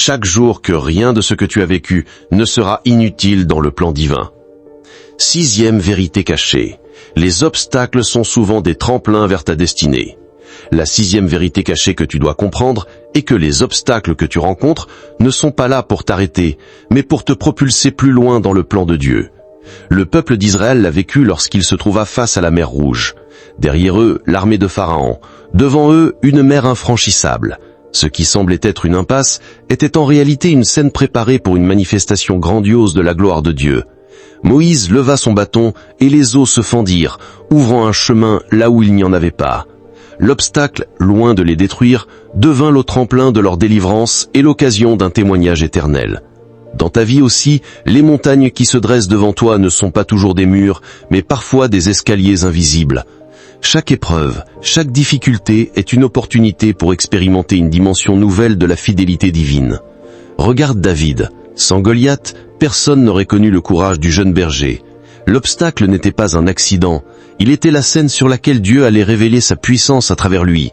chaque jour que rien de ce que tu as vécu ne sera inutile dans le plan divin. 6e vérité cachée. Les obstacles sont souvent des tremplins vers ta destinée. La 6e vérité cachée que tu dois comprendre est que les obstacles que tu rencontres ne sont pas là pour t'arrêter, mais pour te propulser plus loin dans le plan de Dieu. Le peuple d'Israël l'a vécu lorsqu'il se trouva face à la mer Rouge. Derrière eux, l'armée de Pharaon. Devant eux, une mer infranchissable. Ce qui semblait être une impasse était en réalité une scène préparée pour une manifestation grandiose de la gloire de Dieu. Moïse leva son bâton et les eaux se fendirent, ouvrant un chemin là où il n'y en avait pas. L'obstacle, loin de les détruire, devint le tremplin de leur délivrance et l'occasion d'un témoignage éternel. Dans ta vie aussi, les montagnes qui se dressent devant toi ne sont pas toujours des murs, mais parfois des escaliers invisibles. Chaque épreuve, chaque difficulté est une opportunité pour expérimenter une dimension nouvelle de la fidélité divine. Regarde David. Sans Goliath, personne n'aurait connu le courage du jeune berger. L'obstacle n'était pas un accident, il était la scène sur laquelle Dieu allait révéler sa puissance à travers lui.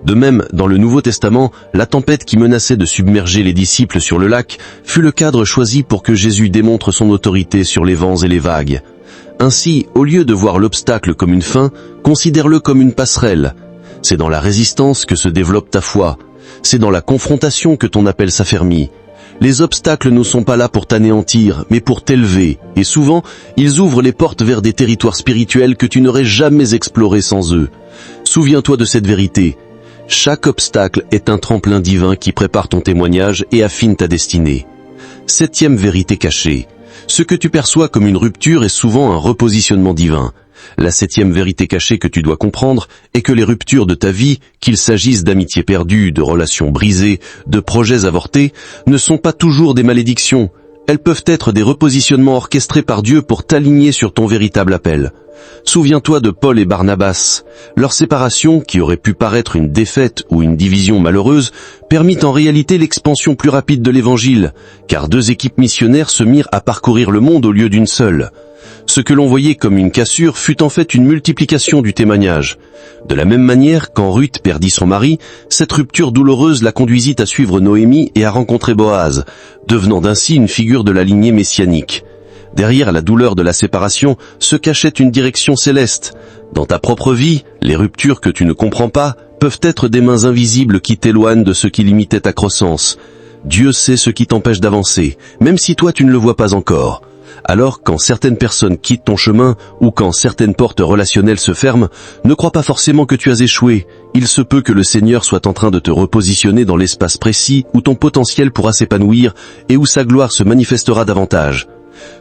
De même, dans le Nouveau Testament, la tempête qui menaçait de submerger les disciples sur le lac fut le cadre choisi pour que Jésus démontre son autorité sur les vents et les vagues. Ainsi, au lieu de voir l'obstacle comme une fin, considère-le comme une passerelle. C'est dans la résistance que se développe ta foi. C'est dans la confrontation que ton appel s'affermit. Les obstacles ne sont pas là pour t'anéantir, mais pour t'élever, et souvent, ils ouvrent les portes vers des territoires spirituels que tu n'aurais jamais explorés sans eux. Souviens-toi de cette vérité. Chaque obstacle est un tremplin divin qui prépare ton témoignage et affine ta destinée. 7e vérité cachée. Ce que tu perçois comme une rupture est souvent un repositionnement divin. La 7e vérité cachée que tu dois comprendre est que les ruptures de ta vie, qu'il s'agisse d'amitiés perdues, de relations brisées, de projets avortés, ne sont pas toujours des malédictions. Elles peuvent être des repositionnements orchestrés par Dieu pour t'aligner sur ton véritable appel. Souviens-toi de Paul et Barnabas. Leur séparation, qui aurait pu paraître une défaite ou une division malheureuse, permit en réalité l'expansion plus rapide de l'Évangile, car 2 équipes missionnaires se mirent à parcourir le monde au lieu d'une seule. Ce que l'on voyait comme une cassure fut en fait une multiplication du témoignage. De la même manière, quand Ruth perdit son mari, cette rupture douloureuse la conduisit à suivre Noémie et à rencontrer Boaz, devenant ainsi une figure de la lignée messianique. Derrière la douleur de la séparation se cachait une direction céleste. Dans ta propre vie, les ruptures que tu ne comprends pas peuvent être des mains invisibles qui t'éloignent de ce qui limitait ta croissance. Dieu sait ce qui t'empêche d'avancer, même si toi tu ne le vois pas encore. Alors, quand certaines personnes quittent ton chemin ou quand certaines portes relationnelles se ferment, ne crois pas forcément que tu as échoué. Il se peut que le Seigneur soit en train de te repositionner dans l'espace précis où ton potentiel pourra s'épanouir et où sa gloire se manifestera davantage.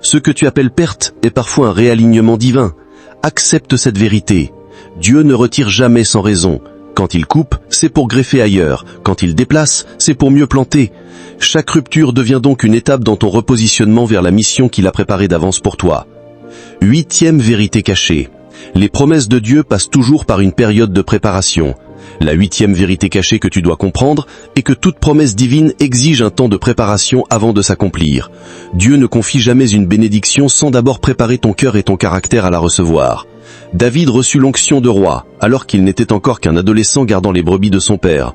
Ce que tu appelles perte est parfois un réalignement divin. Accepte cette vérité. Dieu ne retire jamais sans raison. Quand il coupe, c'est pour greffer ailleurs. Quand il déplace, c'est pour mieux planter. Chaque rupture devient donc une étape dans ton repositionnement vers la mission qu'il a préparée d'avance pour toi. 8e vérité cachée. Les promesses de Dieu passent toujours par une période de préparation. La 8e vérité cachée que tu dois comprendre est que toute promesse divine exige un temps de préparation avant de s'accomplir. Dieu ne confie jamais une bénédiction sans d'abord préparer ton cœur et ton caractère à la recevoir. David reçut l'onction de roi, alors qu'il n'était encore qu'un adolescent gardant les brebis de son père.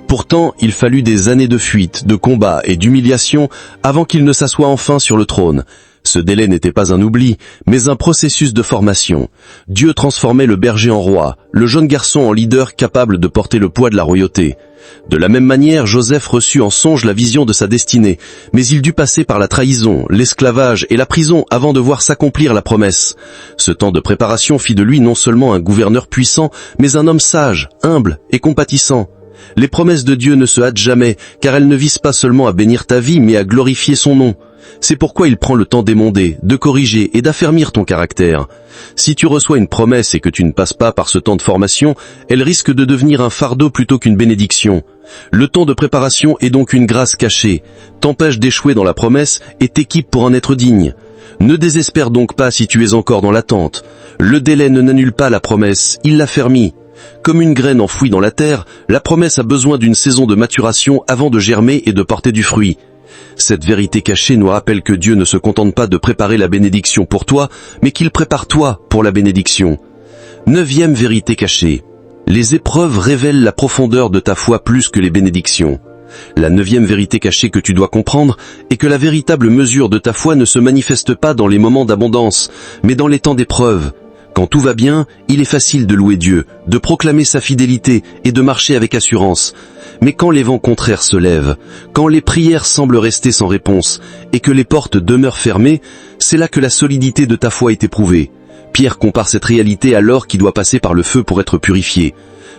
Pourtant, il fallut des années de fuite, de combat et d'humiliation avant qu'il ne s'assoie enfin sur le trône. Ce délai n'était pas un oubli, mais un processus de formation. Dieu transformait le berger en roi, le jeune garçon en leader capable de porter le poids de la royauté. De la même manière, Joseph reçut en songe la vision de sa destinée, mais il dut passer par la trahison, l'esclavage et la prison avant de voir s'accomplir la promesse. Ce temps de préparation fit de lui non seulement un gouverneur puissant, mais un homme sage, humble et compatissant. Les promesses de Dieu ne se hâtent jamais, car elles ne visent pas seulement à bénir ta vie, mais à glorifier son nom. C'est pourquoi il prend le temps d'émonder, de corriger et d'affermir ton caractère. Si tu reçois une promesse et que tu ne passes pas par ce temps de formation, elle risque de devenir un fardeau plutôt qu'une bénédiction. Le temps de préparation est donc une grâce cachée, t'empêche d'échouer dans la promesse et t'équipe pour en être digne. Ne désespère donc pas si tu es encore dans l'attente. Le délai ne n'annule pas la promesse, il l'affermit. Comme une graine enfouie dans la terre, la promesse a besoin d'une saison de maturation avant de germer et de porter du fruit. Cette vérité cachée nous rappelle que Dieu ne se contente pas de préparer la bénédiction pour toi, mais qu'il prépare toi pour la bénédiction. 9e vérité cachée. Les épreuves révèlent la profondeur de ta foi plus que les bénédictions. La 9e vérité cachée que tu dois comprendre est que la véritable mesure de ta foi ne se manifeste pas dans les moments d'abondance, mais dans les temps d'épreuve. Quand tout va bien, il est facile de louer Dieu, de proclamer sa fidélité et de marcher avec assurance. Mais quand les vents contraires se lèvent, quand les prières semblent rester sans réponse et que les portes demeurent fermées, c'est là que la solidité de ta foi est éprouvée. Pierre compare cette réalité à l'or qui doit passer par le feu pour être purifié.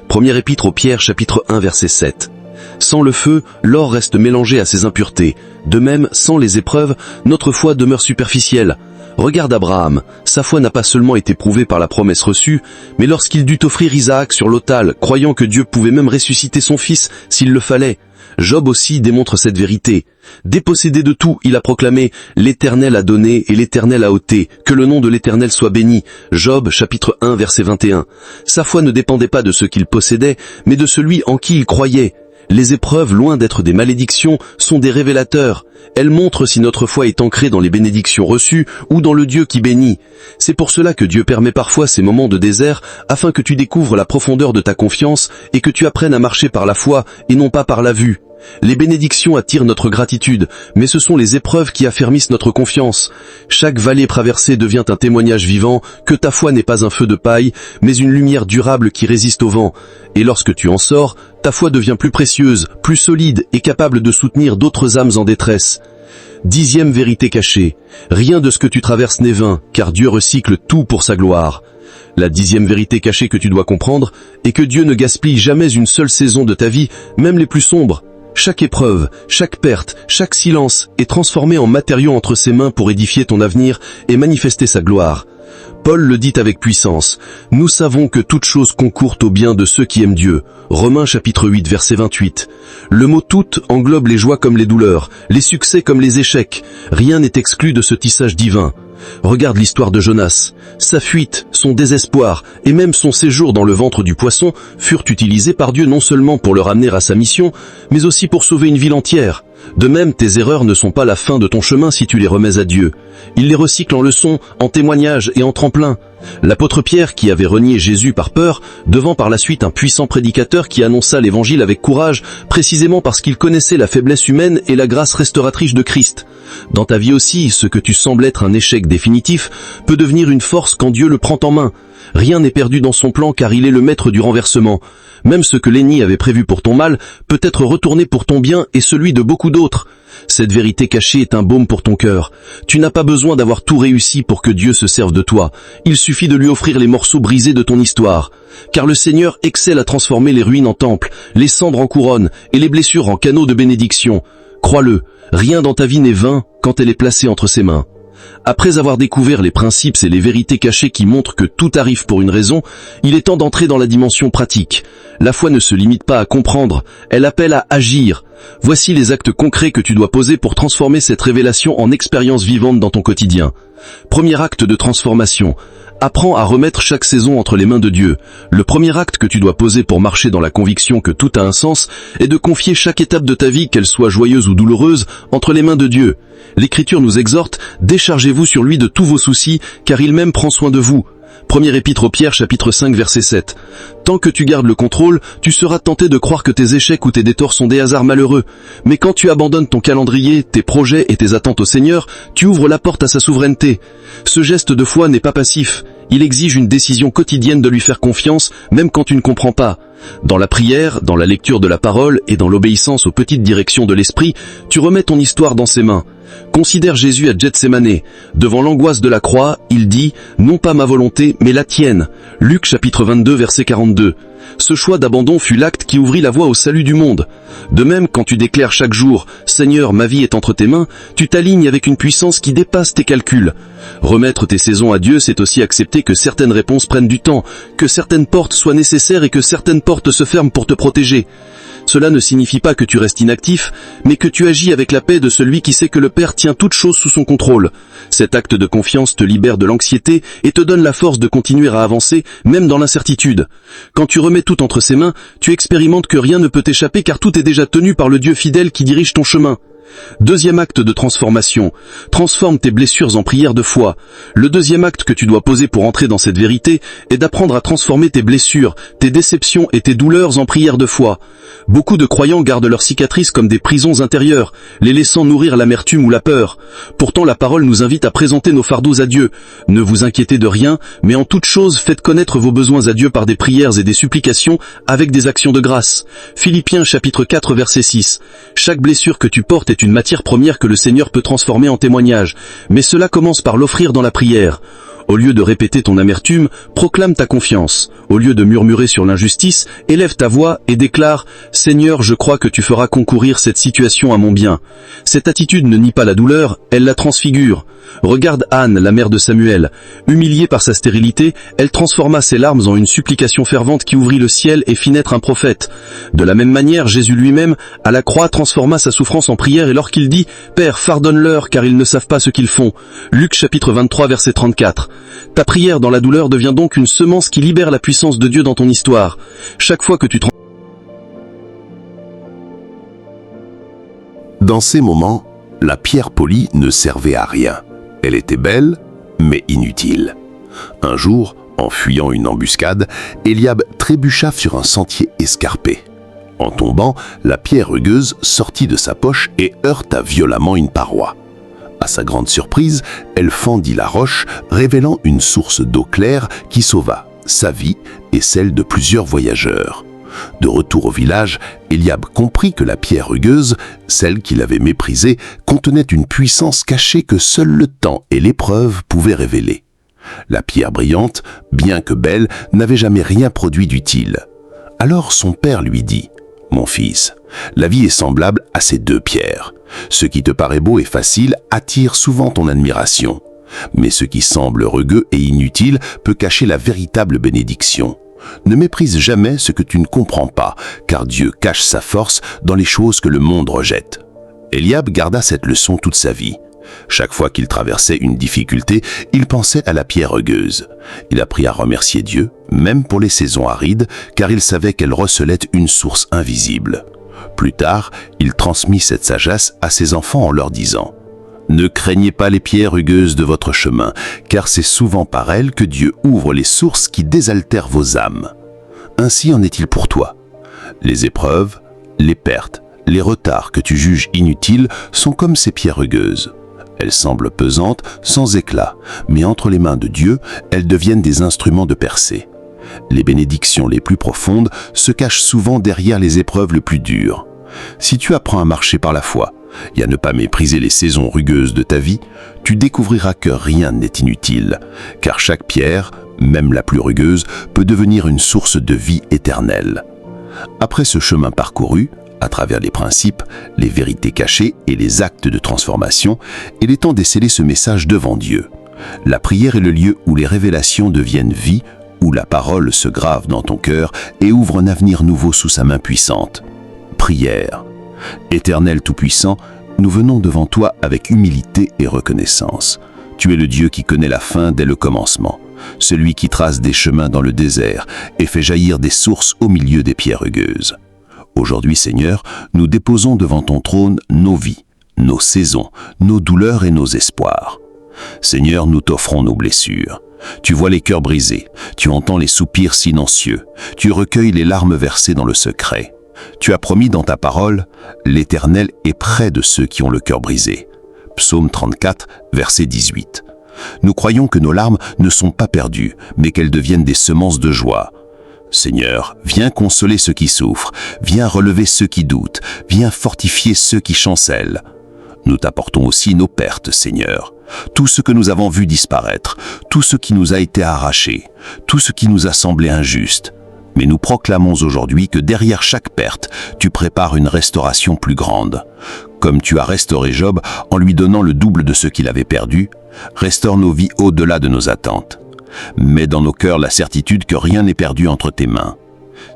Première épître aux Pierre, chapitre 1, verset 7. Sans le feu, l'or reste mélangé à ses impuretés. De même, sans les épreuves, notre foi demeure superficielle. Regarde Abraham, sa foi n'a pas seulement été prouvée par la promesse reçue, mais lorsqu'il dut offrir Isaac sur l'autel, croyant que Dieu pouvait même ressusciter son fils s'il le fallait. Job aussi démontre cette vérité. Dépossédé de tout, il a proclamé « L'Éternel a donné et l'Éternel a ôté, que le nom de l'Éternel soit béni ». Job, chapitre 1, verset 21. Sa foi ne dépendait pas de ce qu'il possédait, mais de celui en qui il croyait. Les épreuves, loin d'être des malédictions, sont des révélateurs. Elles montrent si notre foi est ancrée dans les bénédictions reçues ou dans le Dieu qui bénit. C'est pour cela que Dieu permet parfois ces moments de désert, afin que tu découvres la profondeur de ta confiance et que tu apprennes à marcher par la foi et non pas par la vue. Les bénédictions attirent notre gratitude, mais ce sont les épreuves qui affermissent notre confiance. Chaque vallée traversée devient un témoignage vivant que ta foi n'est pas un feu de paille, mais une lumière durable qui résiste au vent. Et lorsque tu en sors, ta foi devient plus précieuse, plus solide et capable de soutenir d'autres âmes en détresse. 10e vérité cachée. Rien de ce que tu traverses n'est vain, car Dieu recycle tout pour sa gloire. La 10e vérité cachée que tu dois comprendre est que Dieu ne gaspille jamais une seule saison de ta vie, même les plus sombres. Chaque épreuve, chaque perte, chaque silence est transformé en matériau entre ses mains pour édifier ton avenir et manifester sa gloire. Paul le dit avec puissance. Nous savons que toute chose concourt au bien de ceux qui aiment Dieu. Romains chapitre 8 verset 28. Le mot toute englobe les joies comme les douleurs, les succès comme les échecs. Rien n'est exclu de ce tissage divin. Regarde l'histoire de Jonas. Sa fuite, son désespoir et même son séjour dans le ventre du poisson furent utilisés par Dieu non seulement pour le ramener à sa mission, mais aussi pour sauver une ville entière. De même, tes erreurs ne sont pas la fin de ton chemin si tu les remets à Dieu. Il les recycle en leçons, en témoignages et en tremplins. L'apôtre Pierre, qui avait renié Jésus par peur, devint par la suite un puissant prédicateur qui annonça l'évangile avec courage, précisément parce qu'il connaissait la faiblesse humaine et la grâce restauratrice de Christ. Dans ta vie aussi, ce que tu sembles être un échec définitif peut devenir une force quand Dieu le prend en main. Rien n'est perdu dans son plan car il est le maître du renversement. Même ce que l'ennemi avait prévu pour ton mal peut être retourné pour ton bien et celui de beaucoup d'autres. Cette vérité cachée est un baume pour ton cœur. Tu n'as pas besoin d'avoir tout réussi pour que Dieu se serve de toi. Il suffit de lui offrir les morceaux brisés de ton histoire. Car le Seigneur excelle à transformer les ruines en temples, les cendres en couronnes et les blessures en canaux de bénédiction. Crois-le, rien dans ta vie n'est vain quand elle est placée entre ses mains. Après avoir découvert les principes et les vérités cachées qui montrent que tout arrive pour une raison, il est temps d'entrer dans la dimension pratique. La foi ne se limite pas à comprendre, elle appelle à agir. Voici les actes concrets que tu dois poser pour transformer cette révélation en expérience vivante dans ton quotidien. Premier acte de transformation. Apprends à remettre chaque saison entre les mains de Dieu. Le premier acte que tu dois poser pour marcher dans la conviction que tout a un sens est de confier chaque étape de ta vie, qu'elle soit joyeuse ou douloureuse, entre les mains de Dieu. L'Écriture nous exhorte, déchargez-vous sur lui de tous vos soucis, car il même prend soin de vous. Première épître aux Pierre, chapitre 5, verset 7. Tant que tu gardes le contrôle, tu seras tenté de croire que tes échecs ou tes détorts sont des hasards malheureux. Mais quand tu abandonnes ton calendrier, tes projets et tes attentes au Seigneur, tu ouvres la porte à sa souveraineté. Ce geste de foi n'est pas passif. Il exige une décision quotidienne de lui faire confiance, même quand tu ne comprends pas. Dans la prière, dans la lecture de la parole et dans l'obéissance aux petites directions de l'esprit, tu remets ton histoire dans ses mains. Considère Jésus à Gethsémane. Devant l'angoisse de la croix, il dit « Non pas ma volonté, mais la tienne ». Luc chapitre 22, verset 42. Ce choix d'abandon fut l'acte qui ouvrit la voie au salut du monde. De même, quand tu déclares chaque jour « Seigneur, ma vie est entre tes mains », tu t'alignes avec une puissance qui dépasse tes calculs. Remettre tes saisons à Dieu, c'est aussi accepter que certaines réponses prennent du temps, que certaines portes soient nécessaires et que certaines portes se ferment pour te protéger. Cela ne signifie pas que tu restes inactif, mais que tu agis avec la paix de celui qui sait que le Père tient toute chose sous son contrôle. Cet acte de confiance te libère de l'anxiété et te donne la force de continuer à avancer, même dans l'incertitude. Quand tu remets tout entre ses mains, tu expérimentes que rien ne peut t'échapper car tout est déjà tenu par le Dieu fidèle qui dirige ton chemin. Deuxième acte de transformation, transforme tes blessures en prières de foi. Le deuxième acte que tu dois poser pour entrer dans cette vérité est d'apprendre à transformer tes blessures, tes déceptions et tes douleurs en prières de foi. Beaucoup de croyants gardent leurs cicatrices comme des prisons intérieures, les laissant nourrir l'amertume ou la peur. Pourtant la parole nous invite à présenter nos fardeaux à Dieu. Ne vous inquiétez de rien, mais en toute chose faites connaître vos besoins à Dieu par des prières et des supplications avec des actions de grâce. Philippiens chapitre 4 verset 6. Chaque blessure que tu portes est une matière première que le Seigneur peut transformer en témoignage, mais cela commence par l'offrir dans la prière. Au lieu de répéter ton amertume, proclame ta confiance. Au lieu de murmurer sur l'injustice, élève ta voix et déclare « Seigneur, je crois que tu feras concourir cette situation à mon bien ». Cette attitude ne nie pas la douleur, elle la transfigure. Regarde Anne, la mère de Samuel. Humiliée par sa stérilité, elle transforma ses larmes en une supplication fervente qui ouvrit le ciel et fit naître un prophète. De la même manière, Jésus lui-même, à la croix, transforma sa souffrance en prière et lorsqu'il dit « Père, pardonne-leur car ils ne savent pas ce qu'ils font ». Luc chapitre 23 verset 34. Ta prière dans la douleur devient donc une semence qui libère la puissance de Dieu dans ton histoire. Chaque fois que tu Dans ces moments, la pierre polie ne servait à rien. Elle était belle, mais inutile. Un jour, en fuyant une embuscade, Eliab trébucha sur un sentier escarpé. En tombant, la pierre rugueuse sortit de sa poche et heurta violemment une paroi. À sa grande surprise, elle fendit la roche, révélant une source d'eau claire qui sauva sa vie et celle de plusieurs voyageurs. De retour au village, Eliab comprit que la pierre rugueuse, celle qu'il avait méprisée, contenait une puissance cachée que seul le temps et l'épreuve pouvaient révéler. La pierre brillante, bien que belle, n'avait jamais rien produit d'utile. Alors son père lui dit « Mon fils, la vie est semblable à ces deux pierres. Ce qui te paraît beau et facile attire souvent ton admiration. Mais ce qui semble rugueux et inutile peut cacher la véritable bénédiction. Ne méprise jamais ce que tu ne comprends pas, car Dieu cache sa force dans les choses que le monde rejette. » Eliab garda cette leçon toute sa vie. Chaque fois qu'il traversait une difficulté, il pensait à la pierre rugueuse. Il apprit à remercier Dieu, même pour les saisons arides, car il savait qu'elle recelait une source invisible. Plus tard, il transmit cette sagesse à ses enfants en leur disant « Ne craignez pas les pierres rugueuses de votre chemin, car c'est souvent par elles que Dieu ouvre les sources qui désaltèrent vos âmes. » Ainsi en est-il pour toi. Les épreuves, les pertes, les retards que tu juges inutiles sont comme ces pierres rugueuses. Elles semblent pesantes, sans éclat, mais entre les mains de Dieu, elles deviennent des instruments de percée. Les bénédictions les plus profondes se cachent souvent derrière les épreuves les plus dures. Si tu apprends à marcher par la foi et à ne pas mépriser les saisons rugueuses de ta vie, tu découvriras que rien n'est inutile, car chaque pierre, même la plus rugueuse, peut devenir une source de vie éternelle. Après ce chemin parcouru, à travers les principes, les vérités cachées et les actes de transformation, il est temps d'esseller ce message devant Dieu. La prière est le lieu où les révélations deviennent vie, où la parole se grave dans ton cœur et ouvre un avenir nouveau sous sa main puissante. Prière. Éternel Tout-Puissant, nous venons devant toi avec humilité et reconnaissance. Tu es le Dieu qui connaît la fin dès le commencement, celui qui trace des chemins dans le désert et fait jaillir des sources au milieu des pierres rugueuses. Aujourd'hui, Seigneur, nous déposons devant ton trône nos vies, nos saisons, nos douleurs et nos espoirs. Seigneur, nous t'offrons nos blessures. Tu vois les cœurs brisés, tu entends les soupirs silencieux, tu recueilles les larmes versées dans le secret. Tu as promis dans ta parole, l'Éternel est près de ceux qui ont le cœur brisé. Psaume 34, verset 18. Nous croyons que nos larmes ne sont pas perdues, mais qu'elles deviennent des semences de joie. Seigneur, viens consoler ceux qui souffrent, viens relever ceux qui doutent, viens fortifier ceux qui chancellent. Nous t'apportons aussi nos pertes, Seigneur. Tout ce que nous avons vu disparaître, tout ce qui nous a été arraché, tout ce qui nous a semblé injuste. Mais nous proclamons aujourd'hui que derrière chaque perte, tu prépares une restauration plus grande. Comme tu as restauré Job en lui donnant le double de ce qu'il avait perdu, restaure nos vies au-delà de nos attentes. Mets dans nos cœurs la certitude que rien n'est perdu entre tes mains.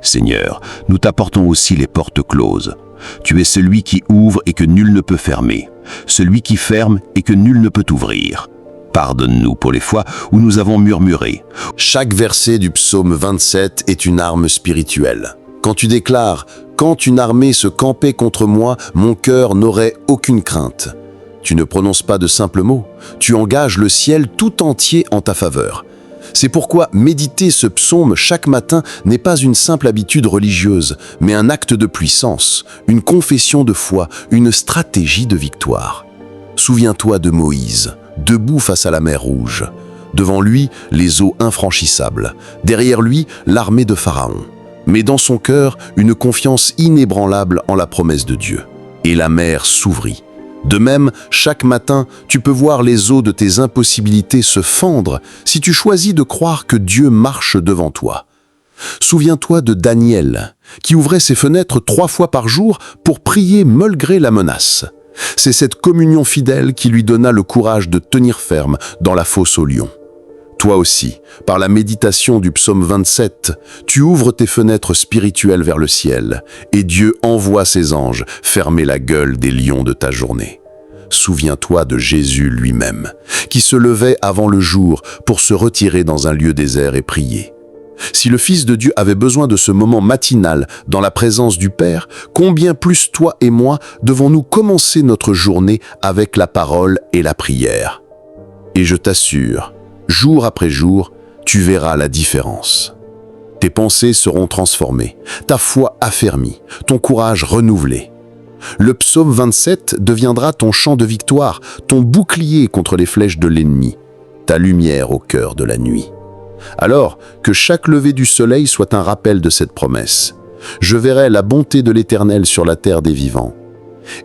Seigneur, nous t'apportons aussi les portes closes. Tu es celui qui ouvre et que nul ne peut fermer, celui qui ferme et que nul ne peut ouvrir. Pardonne-nous pour les fois où nous avons murmuré. Chaque verset du psaume 27 est une arme spirituelle. Quand tu déclares « Quand une armée se campait contre moi, mon cœur n'aurait aucune crainte », tu ne prononces pas de simples mots, tu engages le ciel tout entier en ta faveur. C'est pourquoi méditer ce psaume chaque matin n'est pas une simple habitude religieuse, mais un acte de puissance, une confession de foi, une stratégie de victoire. Souviens-toi de Moïse, debout face à la mer Rouge. Devant lui, les eaux infranchissables. Derrière lui, l'armée de Pharaon. Mais dans son cœur, une confiance inébranlable en la promesse de Dieu. Et la mer s'ouvrit. De même, chaque matin, tu peux voir les eaux de tes impossibilités se fendre si tu choisis de croire que Dieu marche devant toi. Souviens-toi de Daniel, qui ouvrait ses fenêtres 3 fois par jour pour prier malgré la menace. C'est cette communion fidèle qui lui donna le courage de tenir ferme dans la fosse aux lions. Toi aussi, par la méditation du psaume 27, tu ouvres tes fenêtres spirituelles vers le ciel, et Dieu envoie ses anges fermer la gueule des lions de ta journée. Souviens-toi de Jésus lui-même, qui se levait avant le jour pour se retirer dans un lieu désert et prier. Si le Fils de Dieu avait besoin de ce moment matinal dans la présence du Père, combien plus toi et moi devons-nous commencer notre journée avec la parole et la prière? Et je t'assure, jour après jour, tu verras la différence. Tes pensées seront transformées, ta foi affermie, ton courage renouvelé. Le psaume 27 deviendra ton chant de victoire, ton bouclier contre les flèches de l'ennemi, ta lumière au cœur de la nuit. Alors, que chaque lever du soleil soit un rappel de cette promesse. Je verrai la bonté de l'Éternel sur la terre des vivants.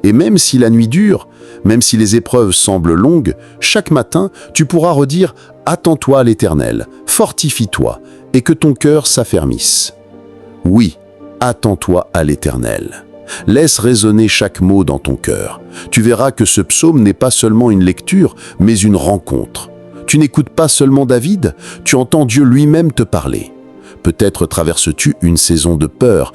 Et même si la nuit dure, même si les épreuves semblent longues, chaque matin, tu pourras redire « Attends-toi à l'Éternel, fortifie-toi, et que ton cœur s'affermisse. » Oui, attends-toi à l'Éternel. Laisse résonner chaque mot dans ton cœur. Tu verras que ce psaume n'est pas seulement une lecture, mais une rencontre. Tu n'écoutes pas seulement David, tu entends Dieu lui-même te parler. Peut-être traverses-tu une saison de peur,